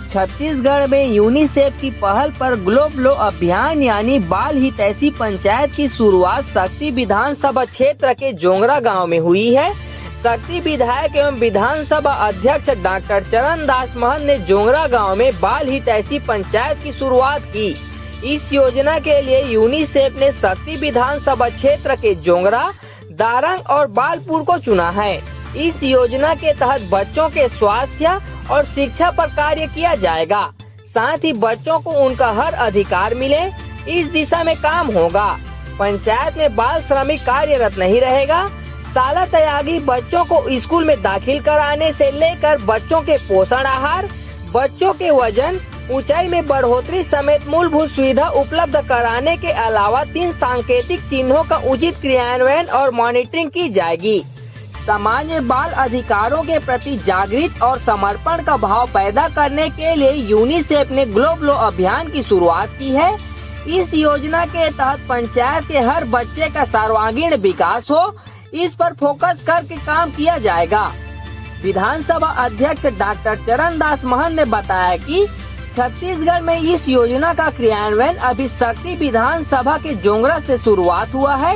छत्तीसगढ़ में यूनिसेफ की पहल पर ग्लोबलो अभियान यानी बाल हितैषी पंचायत की शुरुआत शक्ति विधानसभा क्षेत्र के जोंगरा गांव में हुई है। शक्ति विधायक एवं विधानसभा अध्यक्ष डॉक्टर चरण दास महंत ने जोंगरा गांव में बाल हितैषी पंचायत की शुरुआत की। इस योजना के लिए यूनिसेफ ने शक्ति विधानसभा क्षेत्र के जोंगरा, दारंग और बालपुर को चुना है। इस योजना के तहत बच्चों के स्वास्थ्य और शिक्षा पर कार्य किया जाएगा, साथ ही बच्चों को उनका हर अधिकार मिले, इस दिशा में काम होगा। पंचायत में बाल श्रमिक कार्यरत नहीं रहेगा। शाला त्यागी बच्चों को स्कूल में दाखिल कराने से लेकर बच्चों के पोषण आहार, बच्चों के वजन, ऊंचाई में बढ़ोतरी समेत मूलभूत सुविधा उपलब्ध कराने के अलावा 3 सांकेतिक चिन्हों का उचित क्रियान्वयन और मॉनिटरिंग की जाएगी। समाज में बाल अधिकारों के प्रति जागृत और समर्पण का भाव पैदा करने के लिए यूनिसेफ ने ग्लोबलो अभियान की शुरुआत की है। इस योजना के तहत पंचायत के हर बच्चे का सर्वांगीण विकास हो, इस पर फोकस करके काम किया जाएगा। विधानसभा अध्यक्ष डॉक्टर चरण दास महंत ने बताया कि छत्तीसगढ़ में इस योजना का क्रियान्वयन अभी शक्ति विधानसभा के जोंगरा से शुरुआत हुआ है।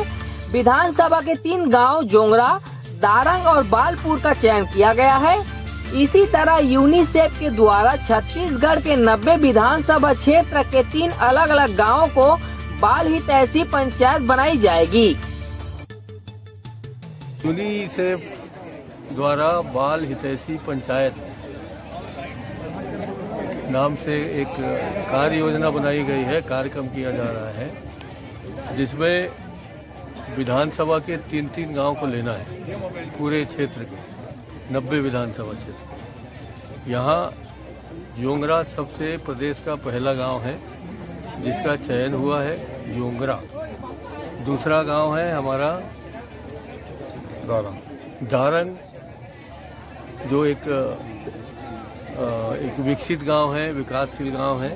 विधानसभा के 3 गांव जोंगरा, दारंग और बालपुर का चयन किया गया है। इसी तरह यूनिसेफ के द्वारा छत्तीसगढ़ के 90 विधानसभा क्षेत्र के 3 अलग अलग गांवों को बाल हितैषी पंचायत बनाई जाएगी। यूनिसेफ द्वारा बाल हितैषी पंचायत नाम से एक कार्य योजना बनाई गई है, कार्यक्रम किया जा रहा है, जिसमें विधानसभा के 3-3 गांव को लेना है, पूरे क्षेत्र के 90 विधानसभा क्षेत्र। यहाँ जोंगरा सबसे प्रदेश का पहला गांव है जिसका चयन हुआ है, जोंगरा। दूसरा गांव है हमारा दारंग, जो एक विकसित गांव है, विकासशील गांव है।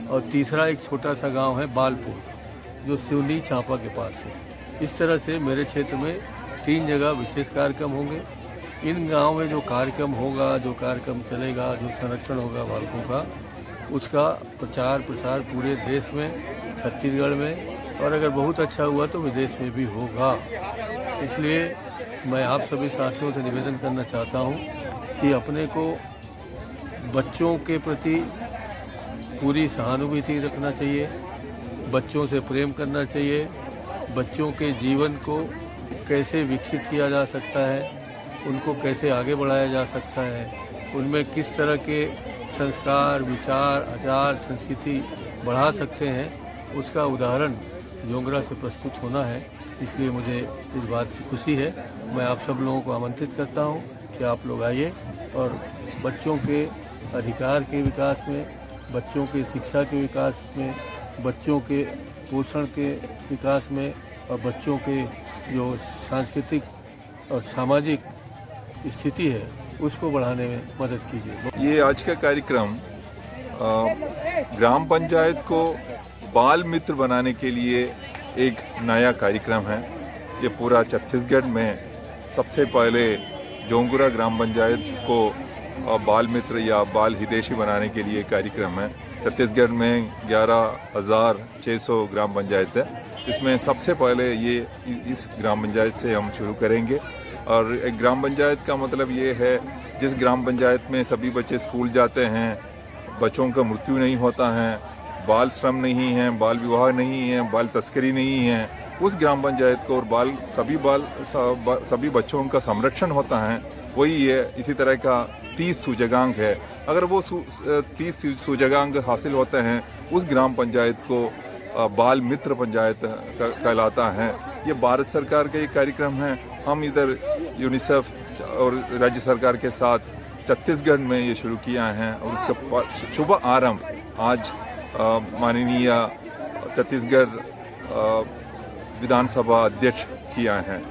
और तीसरा एक छोटा सा गांव है बालपुर, जो सिवनी चांपा के पास है। इस तरह से मेरे क्षेत्र में 3 जगह विशेष कार्यक्रम होंगे। इन गांव में जो कार्यक्रम होगा, जो कार्यक्रम चलेगा, जो संरक्षण होगा बालकों का, उसका प्रचार प्रसार पूरे देश में, छत्तीसगढ़ में, और अगर बहुत अच्छा हुआ तो विदेश में भी होगा। इसलिए मैं आप सभी साथियों से निवेदन करना चाहता हूं कि अपने को बच्चों के प्रति पूरी सहानुभूति रखना चाहिए, बच्चों से प्रेम करना चाहिए, बच्चों के जीवन को कैसे विकसित किया जा सकता है, उनको कैसे आगे बढ़ाया जा सकता है, उनमें किस तरह के संस्कार, विचार, आचार, संस्कृति बढ़ा सकते हैं, उसका उदाहरण जोंगरा से प्रस्तुत होना है। इसलिए मुझे इस बात की खुशी है। मैं आप सब लोगों को आमंत्रित करता हूं कि आप लोग आइए और बच्चों के अधिकार के विकास में, बच्चों के शिक्षा के विकास में, बच्चों के पोषण के विकास में और बच्चों के जो सांस्कृतिक और सामाजिक स्थिति है उसको बढ़ाने में मदद कीजिए। ये आज का कार्यक्रम ग्राम पंचायत को बाल मित्र बनाने के लिए एक नया कार्यक्रम है। ये पूरा छत्तीसगढ़ में सबसे पहले जोंगरा ग्राम पंचायत को बाल मित्र या बाल हितैषी बनाने के लिए कार्यक्रम है। छत्तीसगढ़ में 11,600 ग्राम पंचायत है। इसमें सबसे पहले ये इस ग्राम पंचायत से हम शुरू करेंगे। और एक ग्राम पंचायत का मतलब ये है जिस ग्राम पंचायत में सभी बच्चे स्कूल जाते हैं, बच्चों का मृत्यु नहीं होता है, बाल श्रम नहीं है, बाल विवाह नहीं है, बाल तस्करी नहीं है, उस ग्राम पंचायत को और सभी बच्चों का संरक्षण होता है, वही है। इसी तरह का 30 सूचकांक है। अगर वो 30 सूचकांक हासिल होते हैं, उस ग्राम पंचायत को बाल मित्र पंचायत कहलाता है। ये भारत सरकार का एक कार्यक्रम है। हम इधर यूनिसेफ और राज्य सरकार के साथ छत्तीसगढ़ में ये शुरू किया है और उसका शुभ आरंभ आज माननीय छत्तीसगढ़ विधानसभा अध्यक्ष किया है।